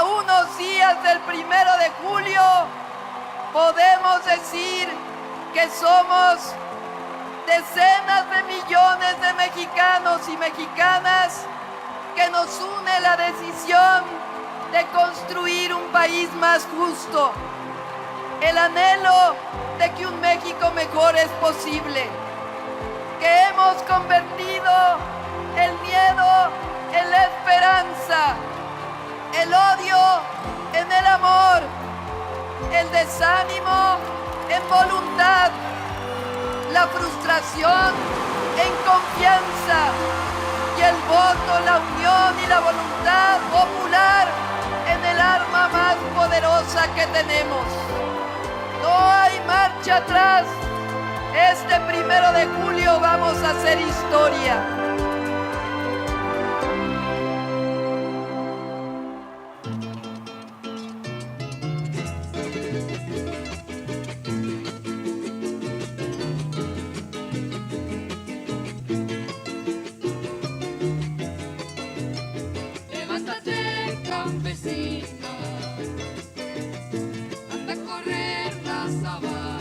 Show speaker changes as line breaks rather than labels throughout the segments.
unos días del 1 de julio, podemos decir que somos decenas de millones de mexicanos y mexicanas que nos une la decisión de construir un país más justo, el anhelo de que un México mejor es posible, que hemos convertido el miedo en la esperanza, el odio en el amor, el desánimo en voluntad, la frustración en confianza y el voto, la unión y la voluntad popular en el arma más poderosa que tenemos. No hay marcha atrás. Este 1 de julio vamos a hacer historia.
Levántate, campesina, anda a correr la sabana,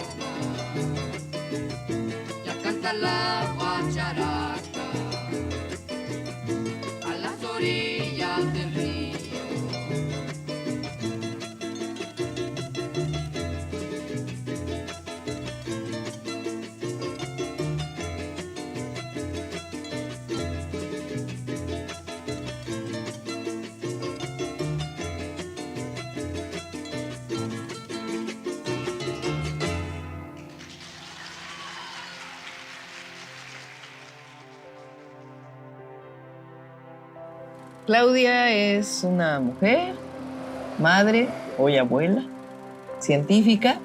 ya canta la guacharaca a las orillas del río.
Claudia es una mujer, madre, hoy abuela, científica,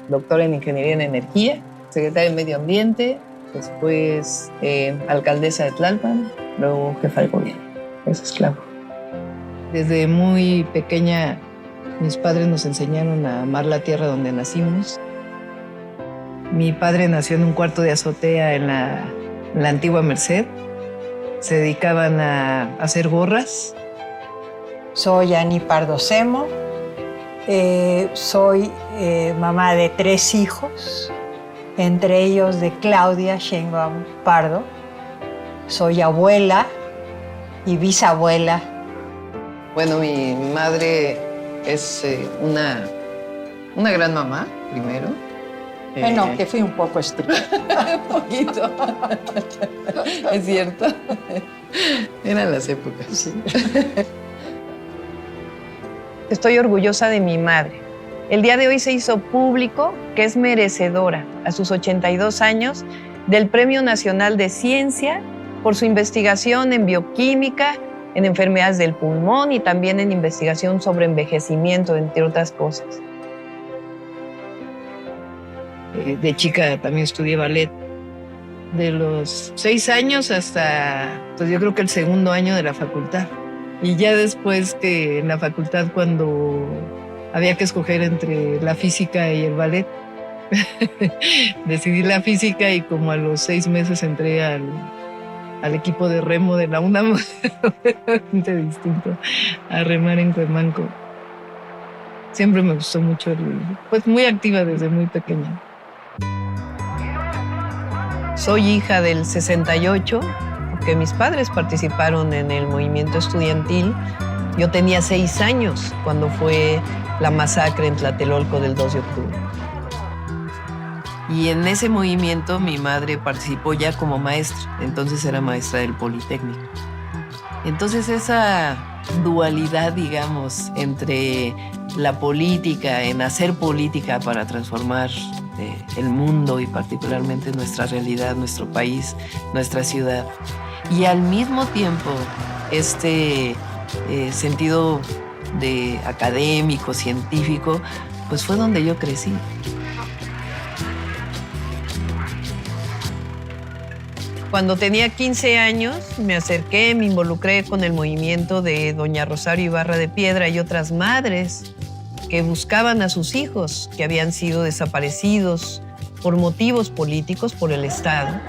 doctora en Ingeniería en Energía, secretaria de Medio Ambiente, después alcaldesa de Tlalpan, luego jefa de gobierno. Eso es Claudia. Desde muy pequeña, mis padres nos enseñaron a amar la tierra donde nacimos. Mi padre nació en un cuarto de azotea en la antigua Merced. Se dedicaban a hacer gorras.
Soy Ani Pardo Semo, soy mamá de 3 hijos, entre ellos de Claudia Sheinbaum Pardo. Soy abuela y bisabuela.
Bueno, mi madre es una gran mamá, primero.
Bueno, que fui un poco estricta.
Un poquito. Es cierto. Eran las épocas.
Sí.
Estoy orgullosa de mi madre. El día de hoy se hizo público que es merecedora, a sus 82 años, del Premio Nacional de Ciencia por su investigación en bioquímica, en enfermedades del pulmón y también en investigación sobre envejecimiento, entre otras cosas.
De chica también estudié ballet. De los 6 años hasta, pues yo creo que el 2.º año de la facultad. Y ya después que en la facultad, cuando había que escoger entre la física y el ballet, decidí la física y como a los 6 meses entré al equipo de remo de la UNAM, completamente distinto a remar en Cuemanco. Siempre me gustó mucho, pues muy activa desde muy pequeña.
Soy hija del 68, porque mis padres participaron en el movimiento estudiantil. Yo tenía 6 años cuando fue la masacre en Tlatelolco del 2 de octubre.
Y en ese movimiento mi madre participó ya como maestra, entonces era maestra del Politécnico. Entonces esa dualidad, digamos, entre la política, en hacer política para transformar el mundo y particularmente nuestra realidad, nuestro país, nuestra ciudad, y al mismo tiempo este sentido de académico, científico, pues fue donde yo crecí.
Cuando tenía 15 años me acerqué, me involucré con el movimiento de doña Rosario Ibarra de Piedra y otras madres que buscaban a sus hijos que habían sido desaparecidos por motivos políticos por el Estado.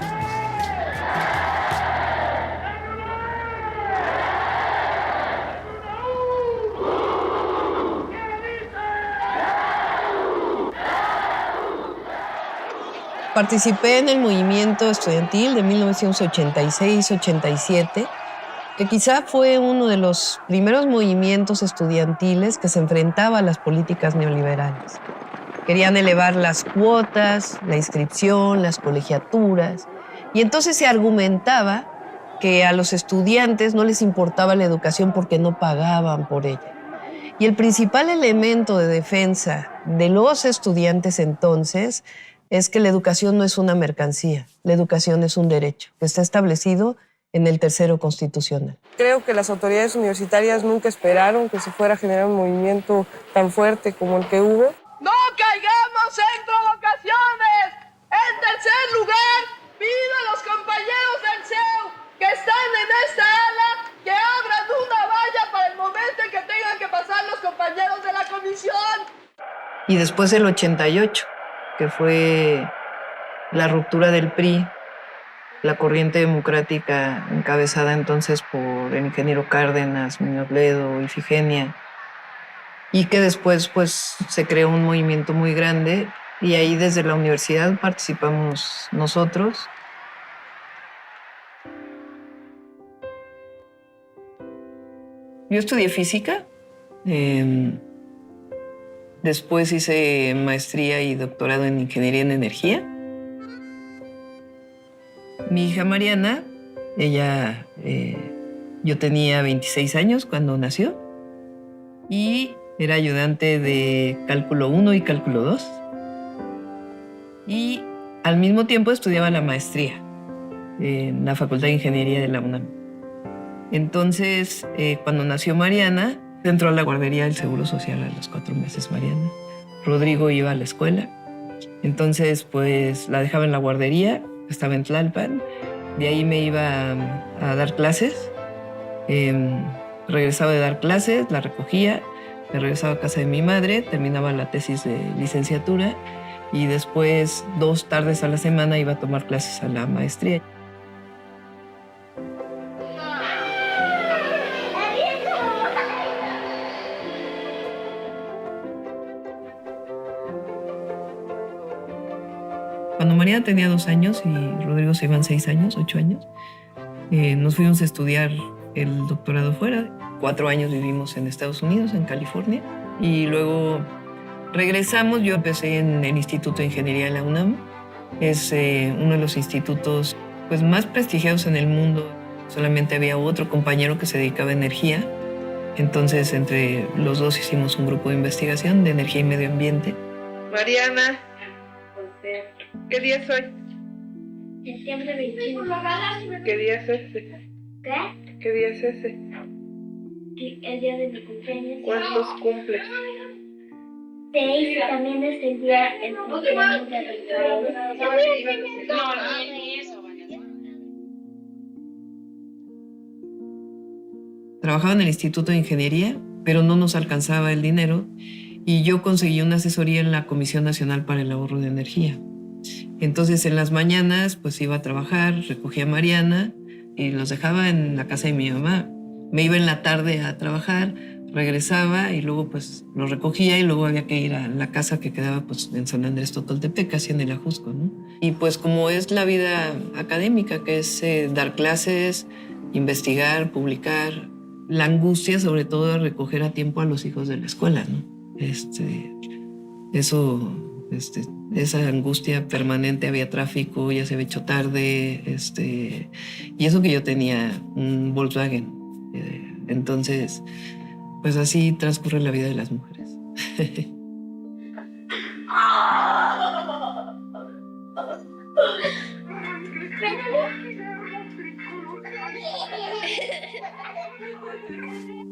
Participé en el movimiento estudiantil de 1986-87, que quizá fue uno de los primeros movimientos estudiantiles que se enfrentaba a las políticas neoliberales. Querían elevar las cuotas, la inscripción, las colegiaturas, y entonces se argumentaba que a los estudiantes no les importaba la educación porque no pagaban por ella. Y el principal elemento de defensa de los estudiantes entonces es que la educación no es una mercancía, la educación es un derecho que está establecido en el tercero constitucional.
Creo que las autoridades universitarias nunca esperaron que se fuera a generar un movimiento tan fuerte como el que hubo.
¡No caigamos en provocaciones! En tercer lugar, pido a los compañeros del CEU que están en esta ala que abran una valla para el momento en que tengan que pasar los compañeros de la comisión.
Y después el 88, que fue la ruptura del PRI, la corriente democrática encabezada entonces por el ingeniero Cárdenas, Muñoz Ledo, Ifigenia, y que después pues se creó un movimiento muy grande y ahí desde la universidad participamos nosotros. Yo estudié física, después hice maestría y doctorado en ingeniería en energía. Mi hija Mariana, ella, yo tenía 26 años cuando nació y era ayudante de cálculo 1 y cálculo 2. Y al mismo tiempo estudiaba la maestría en la Facultad de Ingeniería de la UNAM. Entonces, cuando nació Mariana, entró a la guardería del Seguro Social a los 4 meses Mariana. Rodrigo iba a la escuela. Entonces, pues la dejaba en la guardería, estaba en Tlalpan. De ahí me iba a dar clases. Regresaba de dar clases, la recogía, me regresaba a casa de mi madre, terminaba la tesis de licenciatura y después 2 tardes a la semana iba a tomar clases a la maestría. Cuando Mariana tenía 2 años y Rodrigo se iban 6 años, 8 años, nos fuimos a estudiar el doctorado fuera. 4 años vivimos en Estados Unidos, en California, y luego regresamos. Yo empecé en el Instituto de Ingeniería de la UNAM. Es uno de los institutos pues, más prestigiados en el mundo. Solamente había otro compañero que se dedicaba a energía. Entonces, entre los dos hicimos un grupo de investigación de energía y medio ambiente. Mariana, ¿qué día es hoy?
Septiembre 21.
¿Qué día es ese?
¿Qué?
¿Qué día es ese?
El día de mi cumpleaños.
¿Cuántos cumples?
6 y también es el día del cumpleaños de Rafael.
Trabajaba en el Instituto de Ingeniería, pero no nos alcanzaba el dinero y yo conseguí una asesoría en la Comisión Nacional para el Ahorro de Energía. Entonces en las mañanas pues iba a trabajar, recogía a Mariana y los dejaba en la casa de mi mamá. Me iba en la tarde a trabajar, regresaba y luego pues los recogía y luego había que ir a la casa que quedaba pues en San Andrés Totoltepec, casi en el Ajusco, ¿no? Y pues como es la vida académica, que es dar clases, investigar, publicar, la angustia sobre todo de recoger a tiempo a los hijos de la escuela, ¿no? Esa angustia permanente, había tráfico, ya se había hecho tarde, y eso que yo tenía un Volkswagen. Entonces, pues así transcurre la vida de las mujeres.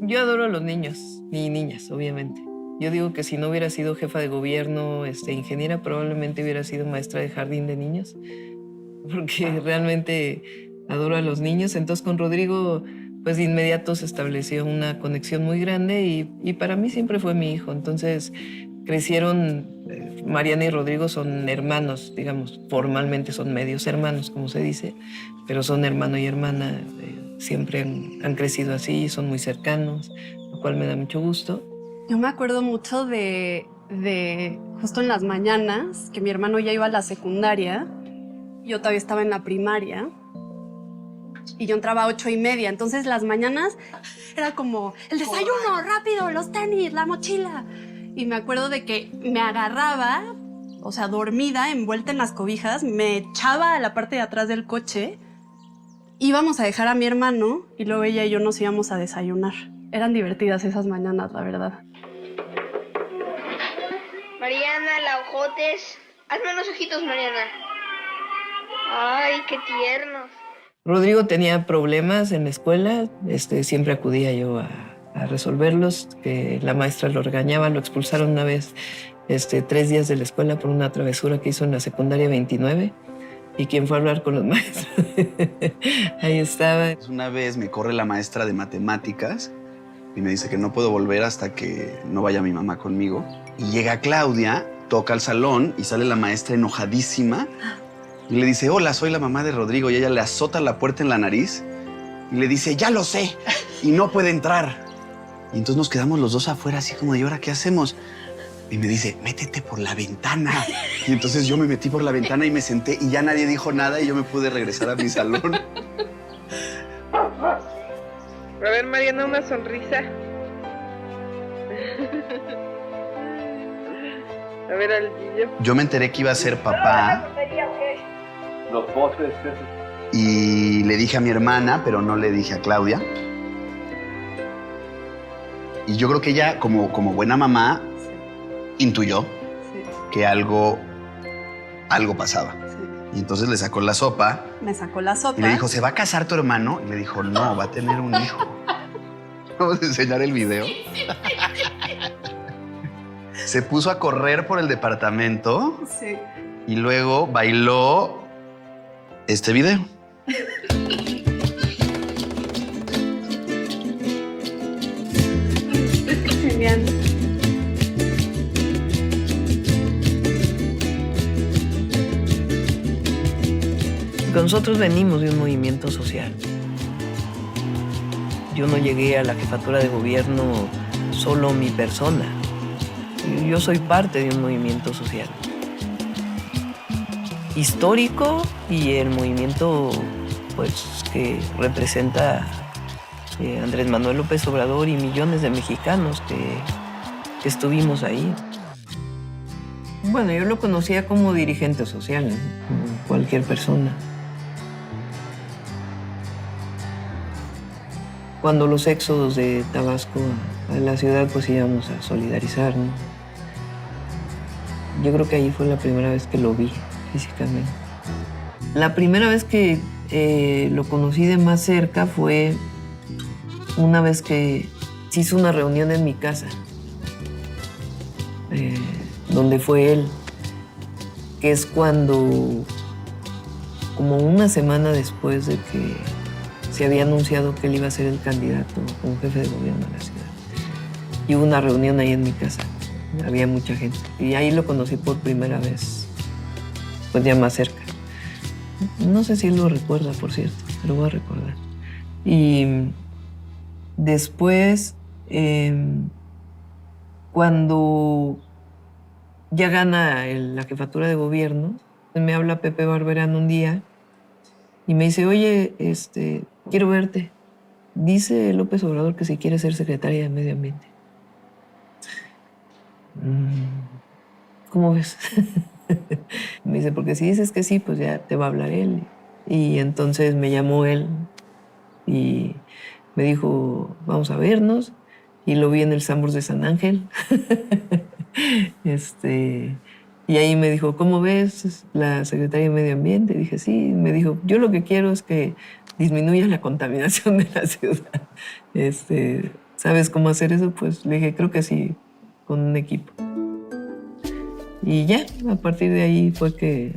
Yo adoro a los niños y niñas, obviamente. Yo digo que si no hubiera sido jefa de gobierno, ingeniera, probablemente hubiera sido maestra de jardín de niños, porque realmente adoro a los niños. Entonces con Rodrigo, pues de inmediato se estableció una conexión muy grande y para mí siempre fue mi hijo. Entonces crecieron, Mariana y Rodrigo son hermanos, digamos, formalmente son medios hermanos, como se dice, pero son hermano y hermana, siempre han crecido así, son muy cercanos, lo cual me da mucho gusto.
Yo me acuerdo mucho de de justo en las mañanas, que mi hermano ya iba a la secundaria, yo todavía estaba en la primaria y yo entraba a 8:30. Entonces las mañanas era como el desayuno, rápido, los tenis, la mochila. Y me acuerdo de que me agarraba, o sea, dormida, envuelta en las cobijas, me echaba a la parte de atrás del coche, íbamos a dejar a mi hermano y luego ella y yo nos íbamos a desayunar. Eran divertidas esas mañanas, la verdad.
Mariana, la ojotes. Hazme unos ojitos, Mariana. Ay, qué tiernos.
Rodrigo tenía problemas en la escuela, siempre acudía yo a resolverlos, que la maestra lo regañaba, lo expulsaron una vez 3 días de la escuela por una travesura que hizo en la secundaria 29. ¿Y quién fue a hablar con los maestros? Ahí estaba.
Una vez me corre la maestra de matemáticas y me dice que no puedo volver hasta que no vaya mi mamá conmigo. Y llega Claudia, toca al salón y sale la maestra enojadísima y le dice, hola, soy la mamá de Rodrigo. Y ella le azota la puerta en la nariz y le dice, ya lo sé, y no puede entrar. Y entonces nos quedamos los dos afuera así como de, ¿y ahora qué hacemos? Y me dice, métete por la ventana. Y entonces yo me metí por la ventana y me senté y ya nadie dijo nada y yo me pude regresar a mi salón.
A ver, Mariana, una sonrisa. A ver, al niño.
Yo me enteré que iba a ser papá.
Los postres.
Y le dije a mi hermana, pero no le dije a Claudia. Y yo creo que ella, como buena mamá, intuyó que algo pasaba. Y entonces le sacó la sopa.
Me sacó la sopa.
Y le dijo, ¿se va a casar tu hermano? Y le dijo, no, va a tener un hijo. Vamos a enseñar el video. Se puso a correr por el departamento.
Sí.
Y luego bailó este video.
Genial.
Nosotros venimos de un movimiento social. Yo no llegué a la jefatura de gobierno solo mi persona. Yo soy parte de un movimiento social histórico y el movimiento pues, que representa Andrés Manuel López Obrador y millones de mexicanos que estuvimos ahí. Bueno, yo lo conocía como dirigente social, ¿no? Como cualquier persona. Cuando los éxodos de Tabasco a la ciudad, pues íbamos a solidarizar, ¿no? Yo creo que ahí fue la primera vez que lo vi físicamente. La primera vez que lo conocí de más cerca fue una vez que se hizo una reunión en mi casa, donde fue él, que es cuando, como una semana después de que se había anunciado que él iba a ser el candidato como jefe de gobierno de la ciudad. Y hubo una reunión ahí en mi casa. Había mucha gente. Y ahí lo conocí por primera vez, pues ya más cerca. No sé si él lo recuerda, por cierto, pero lo voy a recordar. Y después, cuando ya gana la jefatura de gobierno, me habla Pepe Barberán un día y me dice, oye, quiero verte. Dice López Obrador que si quiere ser secretaria de Medio Ambiente. ¿Cómo ves? Me dice, porque si dices que sí, pues ya te va a hablar él. Y entonces me llamó él y me dijo, vamos a vernos. Y lo vi en el Sambors de San Ángel. Y ahí me dijo, ¿cómo ves la secretaria de Medio Ambiente? Y dije, sí. Me dijo, yo lo que quiero es que disminuya la contaminación de la ciudad. ¿Sabes cómo hacer eso? Pues le dije, creo que sí, con un equipo. Y ya, a partir de ahí fue que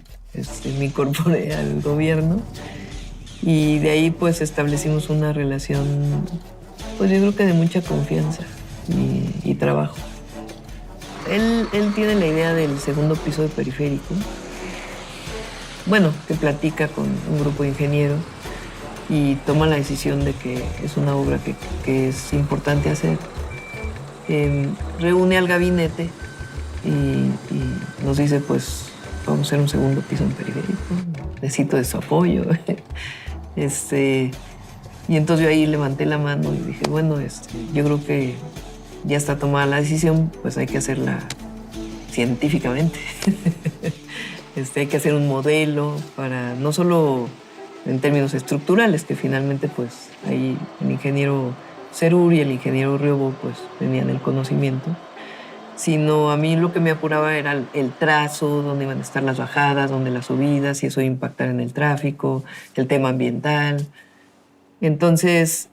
me incorporé al gobierno. Y de ahí pues establecimos una relación, pues yo creo que de mucha confianza y trabajo. Él tiene la idea del segundo piso de Periférico. Bueno, que platica con un grupo de ingenieros y toma la decisión de que es una obra que es importante hacer. Reúne al gabinete y nos dice, pues, vamos a hacer un segundo piso en periférico, necesito de su apoyo. Y entonces yo ahí levanté la mano y dije, bueno, yo creo que ya está tomada la decisión, pues hay que hacerla científicamente. Hay que hacer un modelo para, no solo en términos estructurales, que finalmente pues ahí el ingeniero Cerur y el ingeniero Riobo pues tenían el conocimiento, sino a mí lo que me apuraba era el trazo, dónde iban a estar las bajadas, dónde las subidas, si eso iba a impactar en el tráfico, el tema ambiental. Entonces,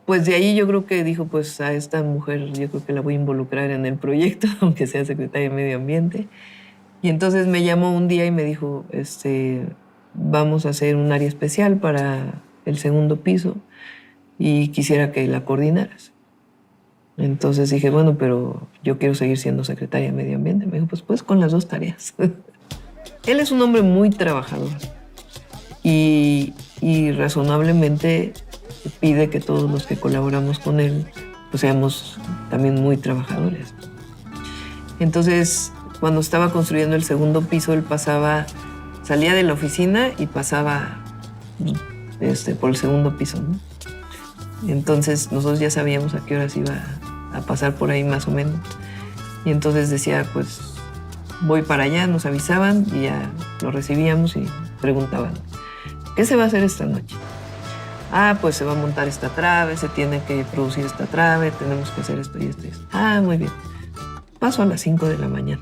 pues de ahí yo creo que dijo, pues a esta mujer yo creo que la voy a involucrar en el proyecto, aunque sea secretaria de Medio Ambiente. Y entonces me llamó un día y me dijo, vamos a hacer un área especial para el segundo piso y quisiera que la coordinaras. Entonces dije, bueno, pero yo quiero seguir siendo secretaria de Medio Ambiente. Me dijo, pues con las dos tareas. Él es un hombre muy trabajador y razonablemente pide que todos los que colaboramos con él pues seamos también muy trabajadores. Entonces, cuando estaba construyendo el segundo piso, él salía de la oficina y pasaba por el segundo piso, ¿no? Entonces nosotros ya sabíamos a qué horas iba a pasar por ahí más o menos. Y entonces decía, pues voy para allá, nos avisaban y ya lo recibíamos y preguntaban, ¿qué se va a hacer esta noche? Ah, pues se va a montar esta trave, se tiene que producir esta trave, tenemos que hacer esto y esto y esto. Ah, muy bien. Paso a las 5 de la mañana.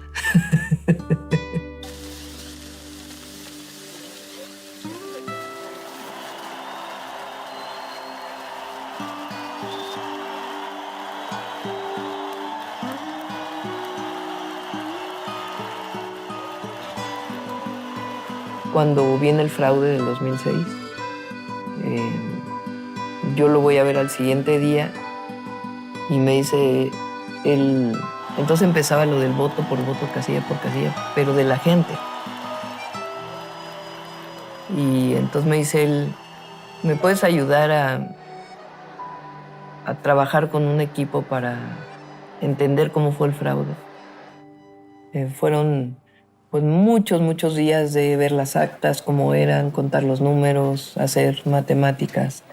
Cuando viene el fraude del 2006, yo lo voy a ver al siguiente día y me dice, entonces empezaba lo del voto por voto, casilla por casilla, pero de la gente. Y entonces me dice él, ¿me puedes ayudar a trabajar con un equipo para entender cómo fue el fraude? Fueron pues muchos días de ver las actas, cómo eran, contar los números, hacer matemáticas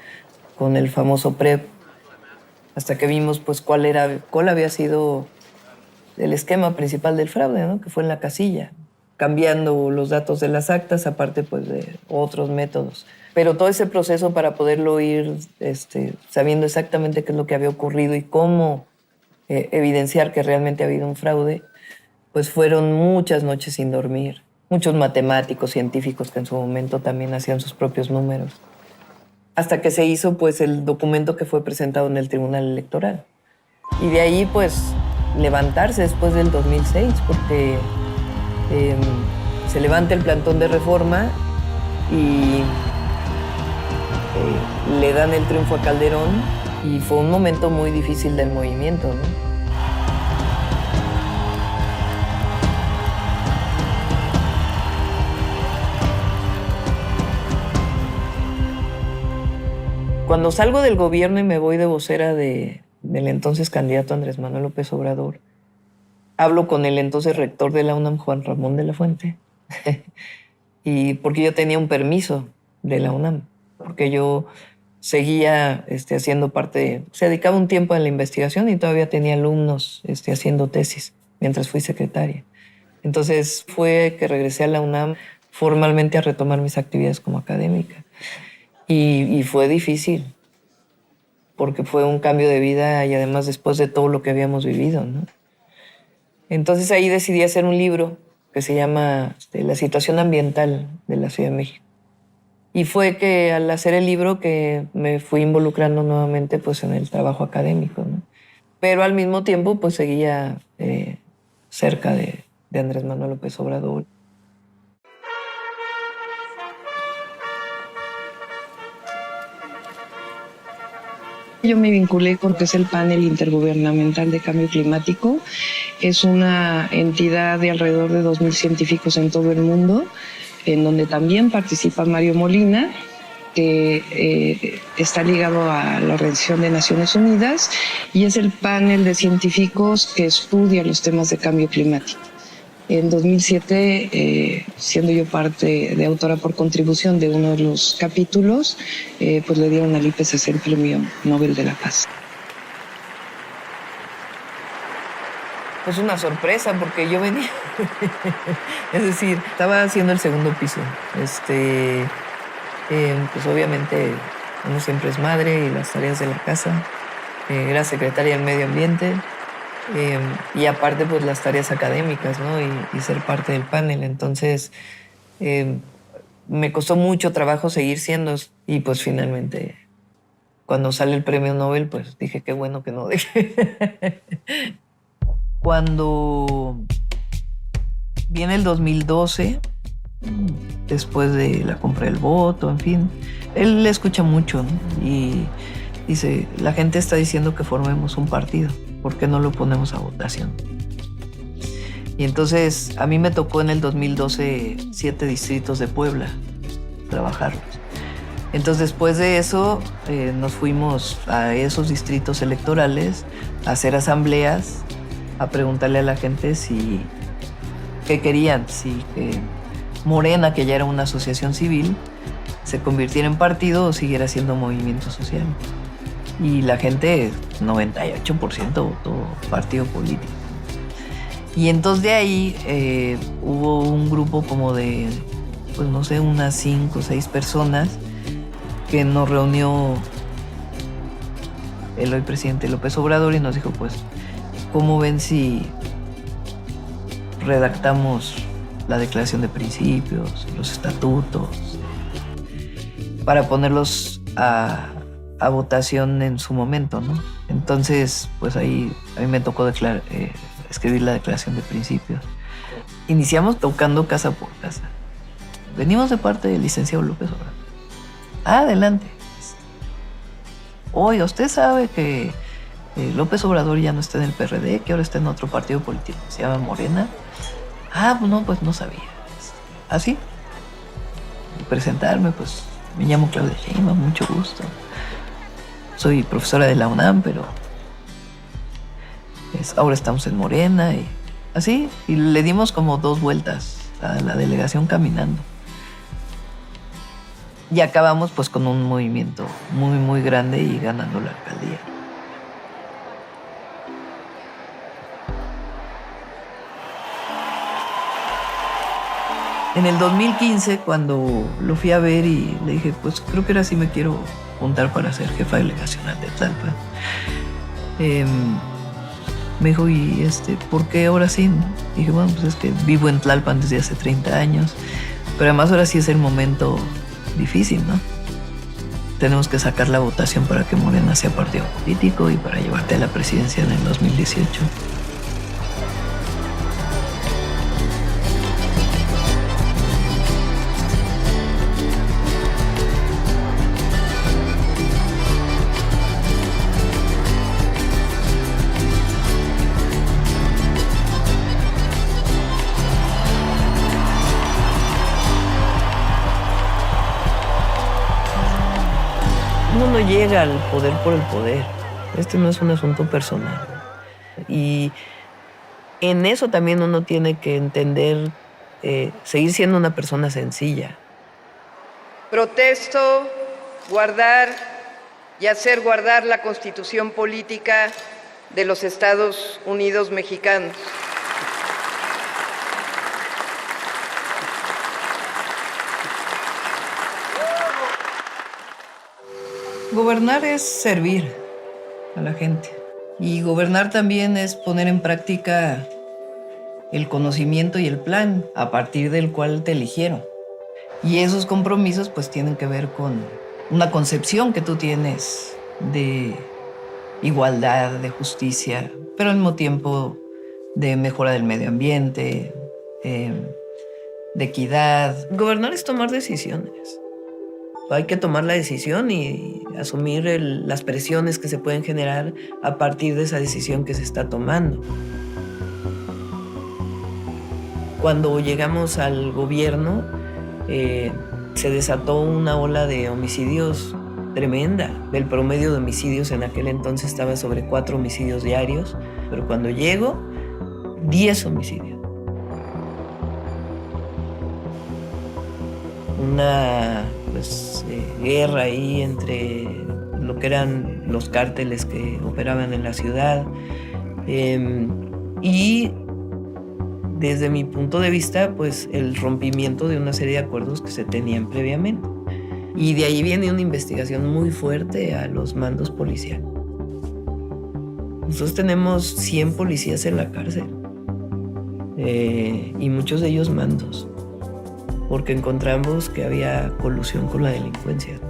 con el famoso PREP, hasta que vimos pues cuál había sido el esquema principal del fraude, ¿no? Que fue en la casilla, cambiando los datos de las actas, aparte pues de otros métodos. Pero todo ese proceso para poderlo ir sabiendo exactamente qué es lo que había ocurrido y cómo evidenciar que realmente ha habido un fraude, pues fueron muchas noches sin dormir. Muchos matemáticos, científicos que en su momento también hacían sus propios números. Hasta que se hizo pues el documento que fue presentado en el Tribunal Electoral. Y de ahí pues levantarse después del 2006, porque se levanta el plantón de reforma y le dan el triunfo a Calderón y fue un momento muy difícil del movimiento, ¿no? Cuando salgo del gobierno y me voy de vocera del entonces candidato Andrés Manuel López Obrador, hablo con el entonces rector de la UNAM, Juan Ramón de la Fuente, y porque yo tenía un permiso de la UNAM, porque yo seguía haciendo se dedicaba un tiempo a la investigación y todavía tenía alumnos haciendo tesis mientras fui secretaria. Entonces fue que regresé a la UNAM formalmente a retomar mis actividades como académica. Y fue difícil, porque fue un cambio de vida y además después de todo lo que habíamos vivido, ¿no? Entonces ahí decidí hacer un libro que se llama La situación ambiental de la Ciudad de México. Y fue que al hacer el libro que me fui involucrando nuevamente pues, en el trabajo académico, ¿no? Pero al mismo tiempo pues seguía cerca de Andrés Manuel López Obrador.
Yo me vinculé porque es el panel intergubernamental de cambio climático. Es una entidad de alrededor de 2.000 científicos en todo el mundo, en donde también participa Mario Molina. que está ligado a la Organización de Naciones Unidas y es el panel de científicos que estudia los temas de cambio climático. En 2007, siendo yo parte de autora por contribución de uno de los capítulos, pues le dieron al IPCC el Premio Nobel de la Paz.
Pues una sorpresa, porque yo venía, es decir, estaba haciendo el segundo piso. Pues obviamente uno siempre es madre y las tareas de la casa. Era secretaria del Medio Ambiente y aparte pues las tareas académicas, ¿no? Y ser parte del panel. Entonces me costó mucho trabajo seguir siendo y pues finalmente cuando sale el premio Nobel pues dije qué bueno que no dejé. Cuando viene el 2012, después de la compra del voto, en fin, él le escucha mucho, ¿no? Y dice, la gente está diciendo que formemos un partido, ¿por qué no lo ponemos a votación? Y entonces a mí me tocó en el 2012 7 distritos de Puebla trabajarlos. Entonces después de eso nos fuimos a esos distritos electorales a hacer asambleas, a preguntarle a la gente si qué querían, si que Morena, que ya era una asociación civil, se convirtiera en partido o siguiera siendo movimiento social. Y la gente, 98% votó partido político. Y entonces de ahí hubo un grupo como de, pues no sé, unas 5 o 6 personas que nos reunió el hoy presidente López Obrador y nos dijo, pues, ¿cómo ven si redactamos la declaración de principios, los estatutos, para ponerlos a votación en su momento, ¿no? Entonces, pues ahí a mí me tocó escribir la declaración de principios. Iniciamos tocando casa por casa. Venimos de parte del licenciado López Obrador. Adelante. Oiga, usted sabe que López Obrador ya no está en el PRD, que ahora está en otro partido político, se llama Morena. Pues no sabía. Así. Presentarme, pues me llamo Claudia Sheinbaum, mucho gusto. Soy profesora de la UNAM, pero ahora estamos en Morena y así. Y le dimos como 2 vueltas a la delegación caminando. Y acabamos pues con un movimiento muy, muy grande y ganando la alcaldía. En el 2015, cuando lo fui a ver y le dije, pues creo que ahora sí me quiero juntar para ser jefa delegacional de Tlalpan. Me dijo, ¿y por qué ahora sí? Y dije, bueno, pues es que vivo en Tlalpan desde hace 30 años, pero además ahora sí es el momento difícil, ¿no? Tenemos que sacar la votación para que Morena sea partido político y para llevarte a la presidencia en el 2018. Uno no llega al poder por el poder. Este no es un asunto personal. Y en eso también uno tiene que entender, seguir siendo una persona sencilla. Protesto guardar y hacer guardar la Constitución política de los Estados Unidos mexicanos. Gobernar es servir a la gente. Y gobernar también es poner en práctica el conocimiento y el plan a partir del cual te eligieron. Y esos compromisos pues tienen que ver con una concepción que tú tienes de igualdad, de justicia, pero al mismo tiempo de mejora del medio ambiente, de equidad. Gobernar es tomar decisiones. Hay que tomar la decisión y asumir las presiones que se pueden generar a partir de esa decisión que se está tomando. Cuando llegamos al gobierno, Se desató una ola de homicidios tremenda. El promedio de homicidios en aquel entonces estaba sobre 4 homicidios diarios, pero cuando llego, 10 homicidios. Una guerra ahí entre lo que eran los cárteles que operaban en la ciudad y desde mi punto de vista, pues el rompimiento de una serie de acuerdos que se tenían previamente. Y de ahí viene una investigación muy fuerte a los mandos policiales. Nosotros tenemos 100 policías en la cárcel y muchos de ellos mandos, porque encontramos que había colusión con la delincuencia.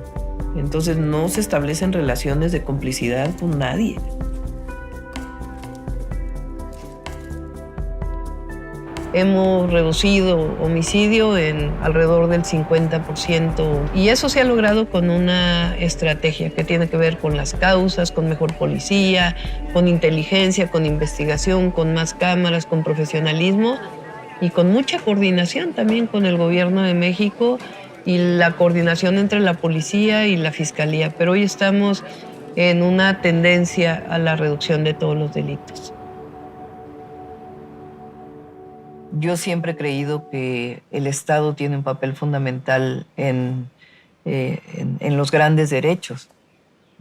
Entonces no se establecen relaciones de complicidad con nadie. Hemos reducido homicidio en alrededor del 50% y eso se ha logrado con una estrategia que tiene que ver con las causas, con mejor policía, con inteligencia, con investigación, con más cámaras, con profesionalismo y con mucha coordinación también con el gobierno de México y la coordinación entre la policía y la fiscalía. Pero hoy estamos en una tendencia a la reducción de todos los delitos. Yo siempre he creído que el Estado tiene un papel fundamental en los grandes derechos.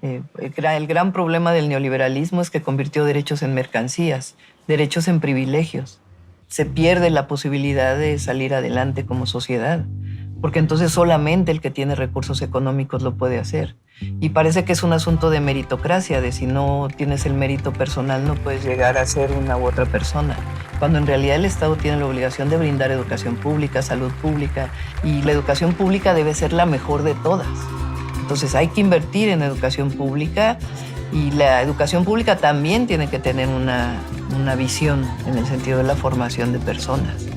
El gran problema del neoliberalismo es que convirtió derechos en mercancías, derechos en privilegios. Se pierde la posibilidad de salir adelante como sociedad, porque entonces solamente el que tiene recursos económicos lo puede hacer. Y parece que es un asunto de meritocracia, de si no tienes el mérito personal no puedes llegar a ser una u otra persona, cuando en realidad el Estado tiene la obligación de brindar educación pública, salud pública, y la educación pública debe ser la mejor de todas. Entonces hay que invertir en educación pública y la educación pública también tiene que tener una visión en el sentido de la formación de personas.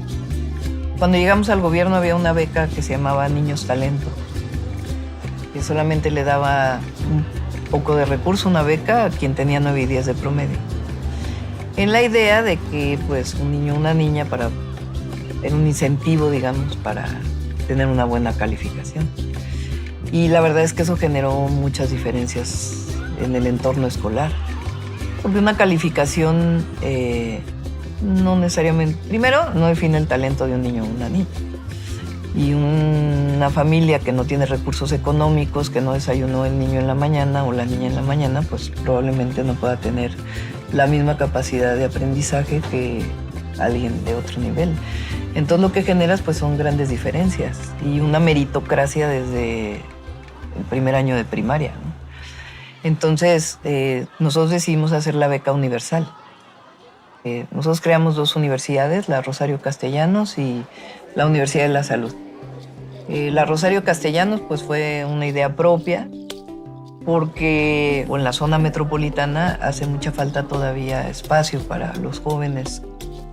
Cuando llegamos al gobierno había una beca que se llamaba Niños Talento, que solamente le daba un poco de recurso, una beca a quien tenía 9 y 10 de promedio. En la idea de que pues, un niño o una niña era un incentivo, digamos, para tener una buena calificación. Y la verdad es que eso generó muchas diferencias en el entorno escolar. Porque una calificación no necesariamente, primero, no define el talento de un niño o una niña. Y una familia que no tiene recursos económicos, que no desayunó el niño en la mañana o la niña en la mañana, pues probablemente no pueda tener la misma capacidad de aprendizaje que alguien de otro nivel. Entonces lo que generas pues son grandes diferencias y una meritocracia desde el primer año de primaria, ¿no? Entonces nosotros decidimos hacer la beca universal. Nosotros creamos 2 universidades, la Rosario Castellanos y la Universidad de la Salud. La Rosario Castellanos pues fue una idea propia porque en la zona metropolitana hace mucha falta todavía espacio para los jóvenes.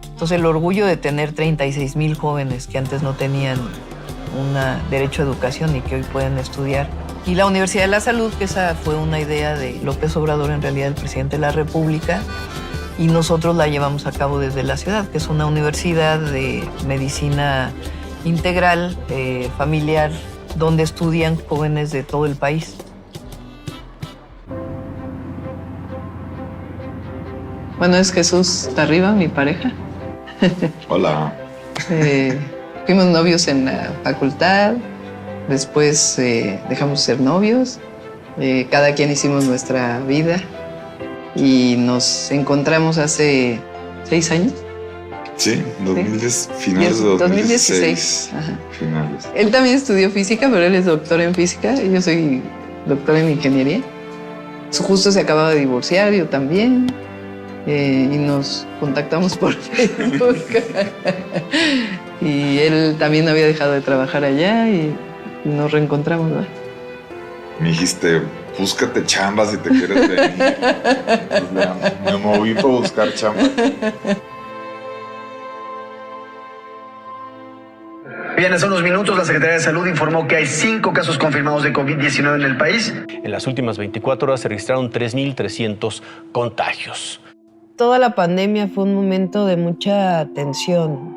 Entonces el orgullo de tener 36,000 jóvenes que antes no tenían un derecho a educación y que hoy pueden estudiar. Y la Universidad de la Salud, que esa fue una idea de López Obrador, en realidad el presidente de la República, y nosotros la llevamos a cabo desde la ciudad, que es una universidad de medicina integral, familiar, donde estudian jóvenes de todo el país.
Bueno, es Jesús Tarriba, mi pareja.
Hola.
Fuimos novios en la facultad, después dejamos de ser novios, cada quien hicimos nuestra vida y nos encontramos hace 6 años.
Sí, 2010, finales de 2016.
Ajá.
Finales.
Él también estudió física, pero él es doctor en física y yo soy doctora en ingeniería. Justo se acababa de divorciar, yo también. Y nos contactamos por Facebook. Y él también había dejado de trabajar allá y nos reencontramos, ¿no?
Me dijiste, búscate chamba si te quieres venir. Me moví para buscar chamba.
Bien, hace unos minutos la Secretaría de Salud informó que hay 5 casos confirmados de COVID-19 en el país.
En las últimas 24 horas se registraron 3.300 contagios.
Toda la pandemia fue un momento de mucha tensión.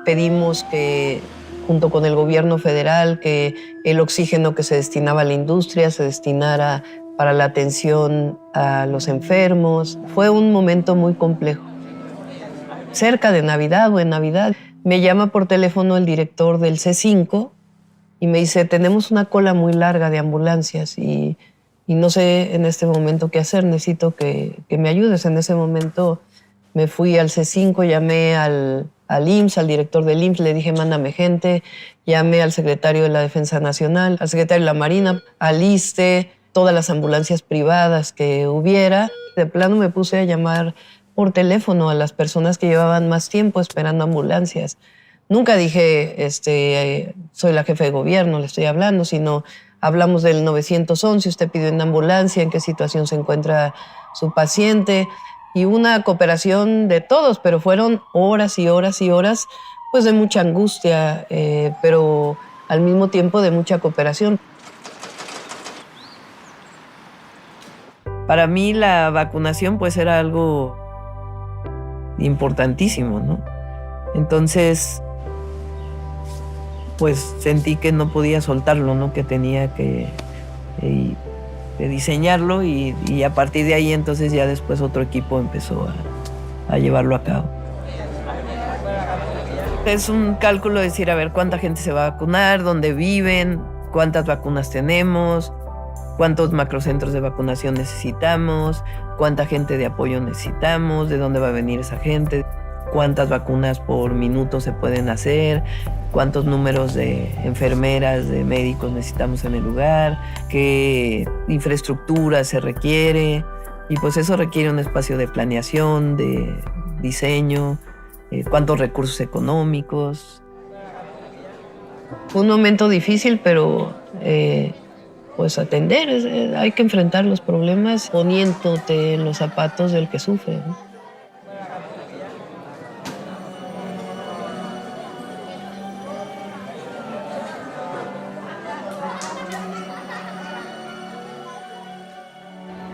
Pedimos que
junto con el gobierno federal, que el oxígeno que se destinaba a la industria se destinara para la atención a los enfermos. Fue un momento muy complejo. Cerca de Navidad o en Navidad, me llama por teléfono el director del C5 y me dice, tenemos una cola muy larga de ambulancias y no sé en este momento qué hacer, necesito que me ayudes. En ese momento me fui al C5, llamé al IMSS, al director del IMSS, le dije, mándame gente, llamé al secretario de la Defensa Nacional, al secretario de la Marina, al ISSSTE, todas las ambulancias privadas que hubiera. De plano me puse a llamar por teléfono a las personas que llevaban más tiempo esperando ambulancias. Nunca dije, soy la jefe de gobierno, le estoy hablando, sino hablamos del 911, usted pidió una ambulancia, en qué situación se encuentra su paciente, y una cooperación de todos, pero fueron horas y horas y horas, pues de mucha angustia, pero al mismo tiempo de mucha cooperación. Para mí la vacunación pues era algo importantísimo, ¿no? Entonces, pues sentí que no podía soltarlo, ¿no? Que tenía que diseñarlo y a partir de ahí entonces ya después otro equipo empezó a llevarlo a cabo. Es un cálculo de decir, a ver, cuánta gente se va a vacunar, dónde viven, cuántas vacunas tenemos, cuántos macrocentros de vacunación necesitamos, cuánta gente de apoyo necesitamos, de dónde va a venir esa gente, cuántas vacunas por minuto se pueden hacer, cuántos números de enfermeras, de médicos necesitamos en el lugar, qué infraestructura se requiere. Y pues eso requiere un espacio de planeación, de diseño, cuántos recursos económicos. Fue un momento difícil, pero pues atender, hay que enfrentar los problemas poniéndote en los zapatos del que sufre, ¿no?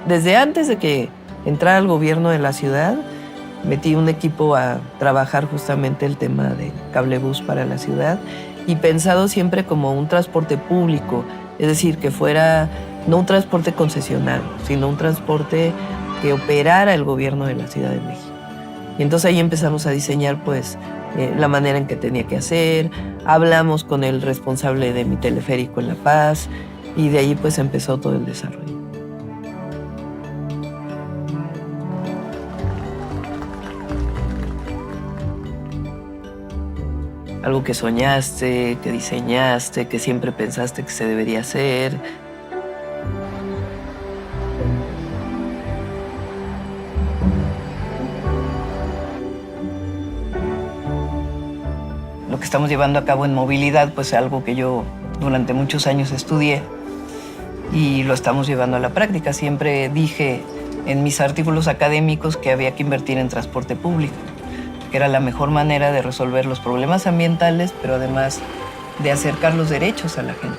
Desde antes de que entrara al gobierno de la ciudad, metí un equipo a trabajar justamente el tema de cablebús para la ciudad y pensado siempre como un transporte público, es decir, que fuera no un transporte concesionado, sino un transporte que operara el gobierno de la Ciudad de México. Y entonces ahí empezamos a diseñar pues la manera en que tenía que hacer, hablamos con el responsable de mi teleférico en La Paz y de ahí pues empezó todo el desarrollo. Algo que soñaste, que diseñaste, que siempre pensaste que se debería hacer. Lo que estamos llevando a cabo en movilidad, pues es algo que yo durante muchos años estudié y lo estamos llevando a la práctica. Siempre dije en mis artículos académicos que había que invertir en transporte público, que era la mejor manera de resolver los problemas ambientales, pero además de acercar los derechos a la gente.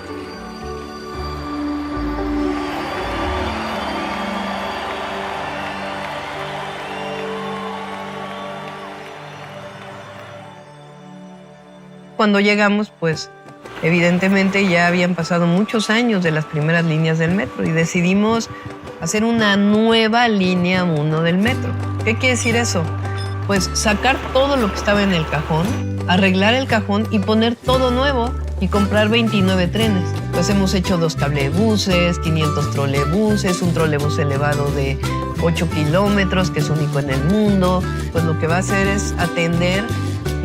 Cuando llegamos, pues evidentemente ya habían pasado muchos años de las primeras líneas del metro y decidimos hacer una nueva línea 1 del metro. ¿Qué quiere decir eso? Pues sacar todo lo que estaba en el cajón, arreglar el cajón y poner todo nuevo y comprar 29 trenes. Pues hemos hecho 2 cablebuses, 500 trolebuses, un trolebús elevado de 8 kilómetros, que es único en el mundo. Pues lo que va a hacer es atender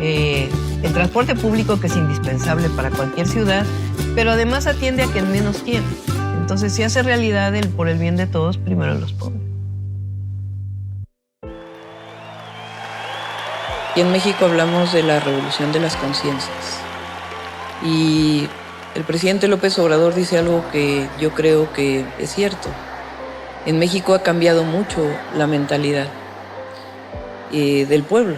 el transporte público, que es indispensable para cualquier ciudad, pero además atiende a quien menos tiene. Entonces, si hace realidad el por el bien de todos, primero los pobres.
Y en México hablamos de la revolución de las conciencias. Y el presidente López Obrador dice algo que yo creo que es cierto. En México ha cambiado mucho la mentalidad del pueblo,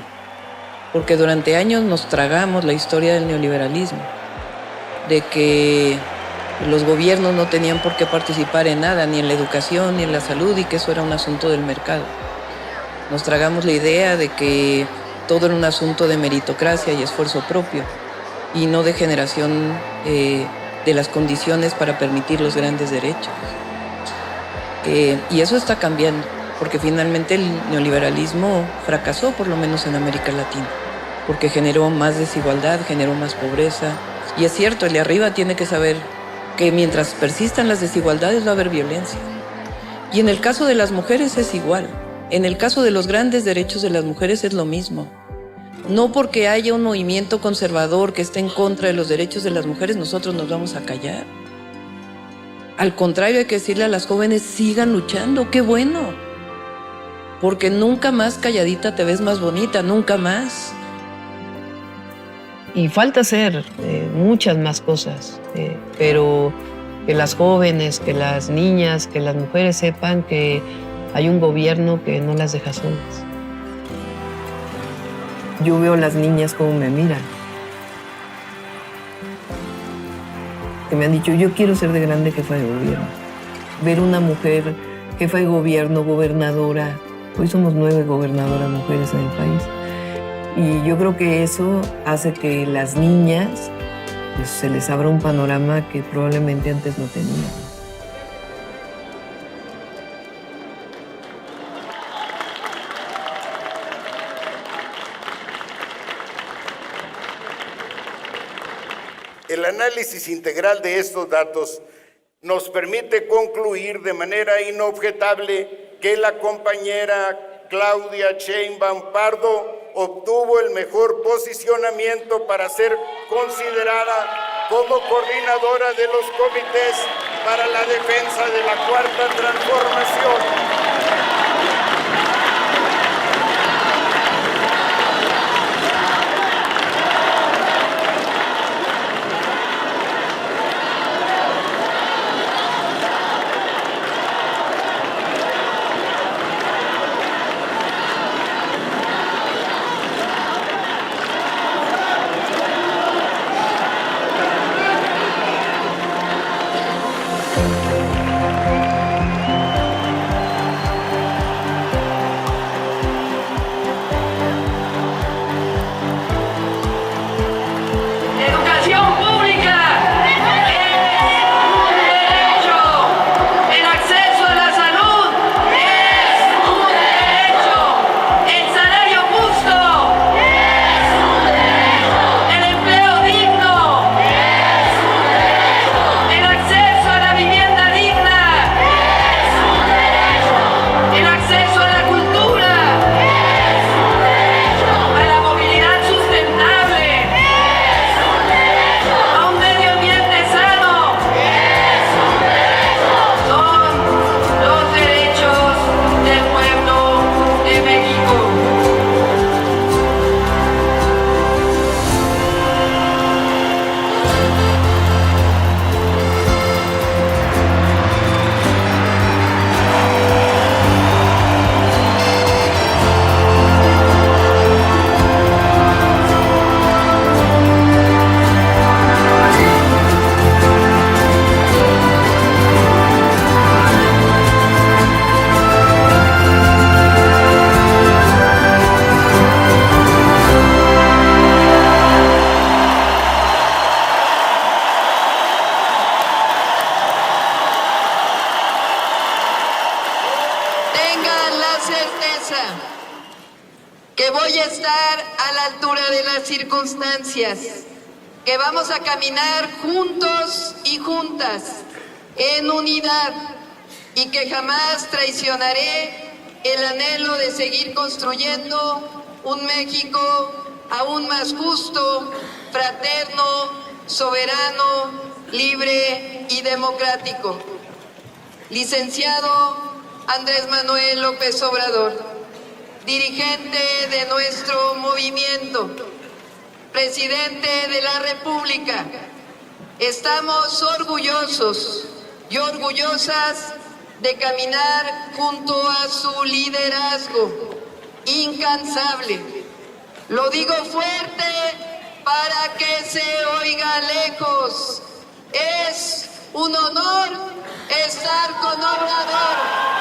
porque durante años nos tragamos la historia del neoliberalismo, de que los gobiernos no tenían por qué participar en nada, ni en la educación, ni en la salud, y que eso era un asunto del mercado. Nos tragamos la idea de que todo era un asunto de meritocracia y esfuerzo propio. y no de generación de las condiciones para permitir los grandes derechos. Y eso está cambiando, porque finalmente el neoliberalismo fracasó, por lo menos en América Latina, porque generó más desigualdad, generó más pobreza. Y es cierto, el de arriba tiene que saber que mientras persistan las desigualdades va a haber violencia. Y en el caso de las mujeres es igual. En el caso de los grandes derechos de las mujeres es lo mismo. No porque haya un movimiento conservador que esté en contra de los derechos de las mujeres, nosotros nos vamos a callar. Al contrario, hay que decirle a las jóvenes, sigan luchando, qué bueno. Porque nunca más calladita te ves más bonita, nunca más.
Y falta hacer muchas más cosas, pero que las jóvenes, que las niñas, que las mujeres sepan que hay un gobierno que no las deja solas. Yo veo a las niñas como me miran. Que me han dicho, yo quiero ser de grande jefa de gobierno. Ver una mujer jefa de gobierno, gobernadora. Hoy somos 9 gobernadoras mujeres en el país. Y yo creo que eso hace que las niñas pues, se les abra un panorama que probablemente antes no tenían.
El análisis integral de estos datos nos permite concluir de manera inobjetable que la compañera Claudia Sheinbaum Pardo obtuvo el mejor posicionamiento para ser considerada como coordinadora de los comités para la defensa de la Cuarta Transformación.
Que voy a estar a la altura de las circunstancias, que vamos a caminar juntos y juntas, en unidad, y que jamás traicionaré el anhelo de seguir construyendo un México aún más justo, fraterno, soberano, libre y democrático. Licenciado Andrés Manuel López Obrador, dirigente de nuestro movimiento, presidente de la República, estamos orgullosos y orgullosas de caminar junto a su liderazgo incansable. Lo digo fuerte para que se oiga lejos. Es un honor estar con Obrador.